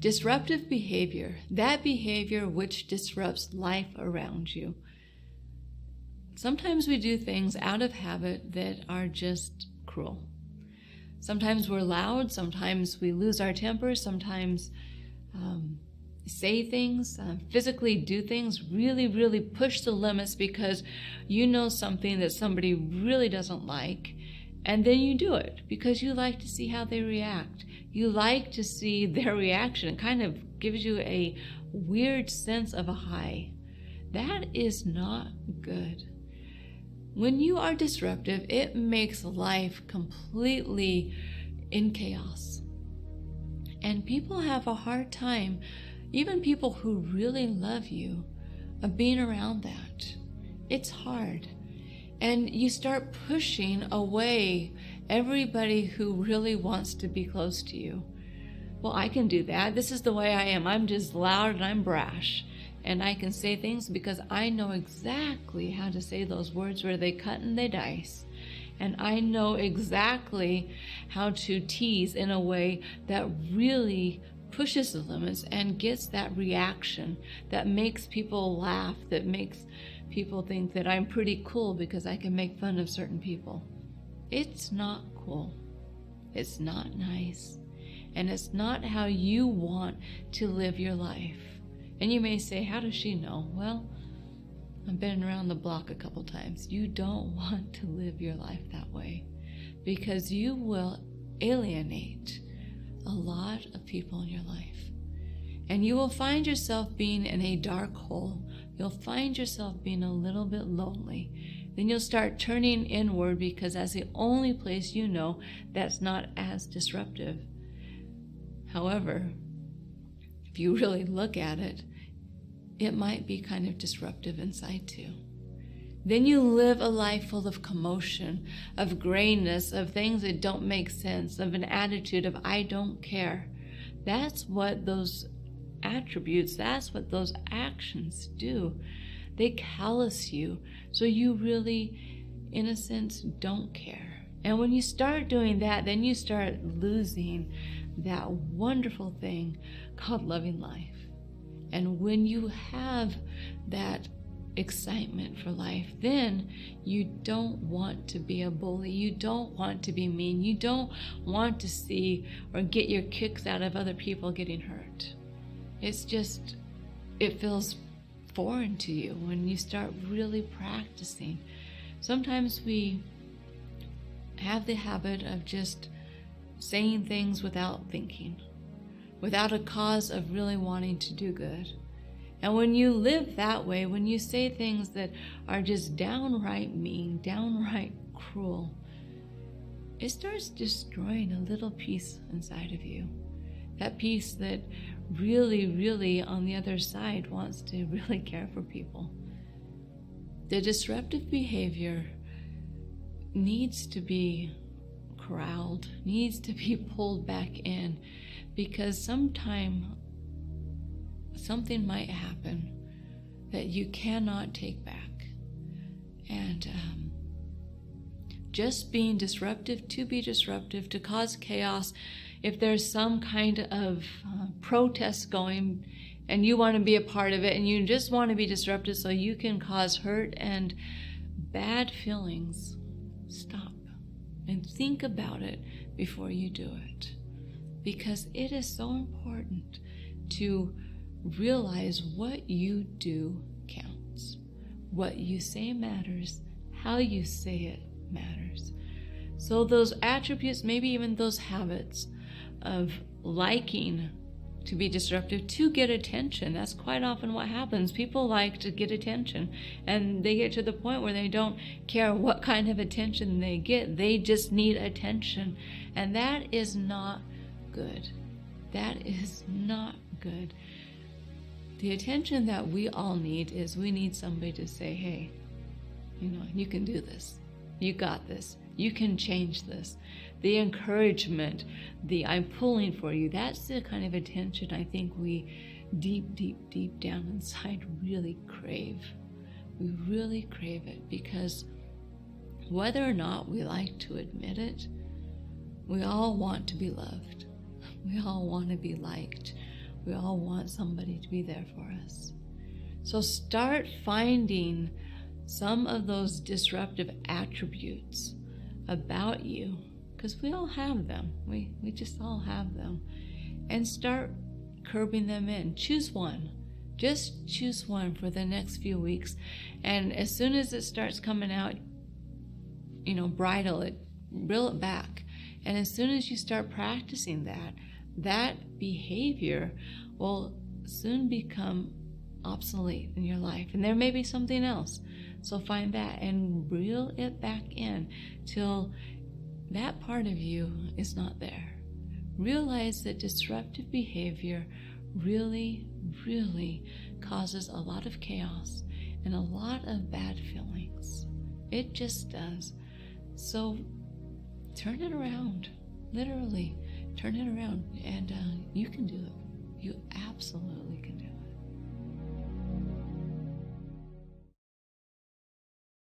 Disruptive behavior, that behavior which disrupts life around you. Sometimes we do things out of habit that are just cruel. Sometimes we're loud, sometimes we lose our temper, sometimes say things, physically do things, really push the limits because you know something that somebody really doesn't like, and then you do it because you like to see how they react. You like to see their reaction. It kind of gives you a weird sense of a high. That is not good. When you are disruptive, it makes life completely in chaos. And people have a hard time, even people who really love you, of being around that. It's hard. And you start pushing away everybody who really wants to be close to you. Well, I can do that. This is the way I am. I'm just loud and I'm brash. And I can say things because I know exactly how to say those words where they cut and they dice. And I know exactly how to tease in a way that really pushes the limits and gets that reaction that makes people laugh, that makes people think that I'm pretty cool because I can make fun of certain people. It's not cool. It's not nice. And it's not how you want to live your life. And you may say, how does she know? Well, I've been around the block a couple times. You don't want to live your life that way because you will alienate a lot of people in your life. And you will find yourself being in a dark hole. You'll find yourself being a little bit lonely. Then you'll start turning inward because that's the only place you know that's not as disruptive. However, if you really look at it, it might be kind of disruptive inside too. Then you live a life full of commotion, of grayness, of things that don't make sense, of an attitude of I don't care. That's what those attributes, that's what those actions do. They callous you, so you really, in a sense, don't care. And when you start doing that, then you start losing that wonderful thing called loving life. And when you have that excitement for life, then you don't want to be a bully. You don't want to be mean. You don't want to see or get your kicks out of other people getting hurt. It's just, it feels foreign to you when you start really practicing. Sometimes we have the habit of just saying things without thinking, without a cause of really wanting to do good. And when you live that way, when you say things that are just downright mean, downright cruel, it starts destroying a little piece inside of you. That piece that really on the other side wants to really care for people. The disruptive behavior needs to be corralled, needs to be pulled back in, because sometime something might happen that you cannot take back. And just being disruptive to be disruptive, to cause chaos, if there's some kind of protest going and you want to be a part of it and you just want to be disruptive so you can cause hurt and bad feelings, stop and think about it before you do it. Because it is so important to realize what you do counts. What you say matters. How you say it matters. So those attributes, maybe even those habits of liking to be disruptive to get attention. That's quite often what happens. People like to get attention, and they get to the point where they don't care what kind of attention they get. They just need attention, and that is not good. That is not good. The attention that we all need is we need somebody to say, hey, you can do this. You got this. You can change this. The encouragement, the I'm pulling for you, that's the kind of attention I think we deep down inside really crave. We really crave it because whether or not we like to admit it, we all want to be loved. We all want to be liked. We all want somebody to be there for us. So start finding some of those disruptive attributes about you, because we all have them. We just all have them. And start curbing them in. Choose one. Just choose one for the next few weeks. And as soon as it starts coming out, bridle it, reel it back. And as soon as you start practicing that behavior will soon become obsolete in your life. And there may be something else. So find that and reel it back in till that part of you is not there. Realize that disruptive behavior really, really causes a lot of chaos and a lot of bad feelings. It just does. So turn it around. Literally, turn it around. And you can do it. You absolutely can do it.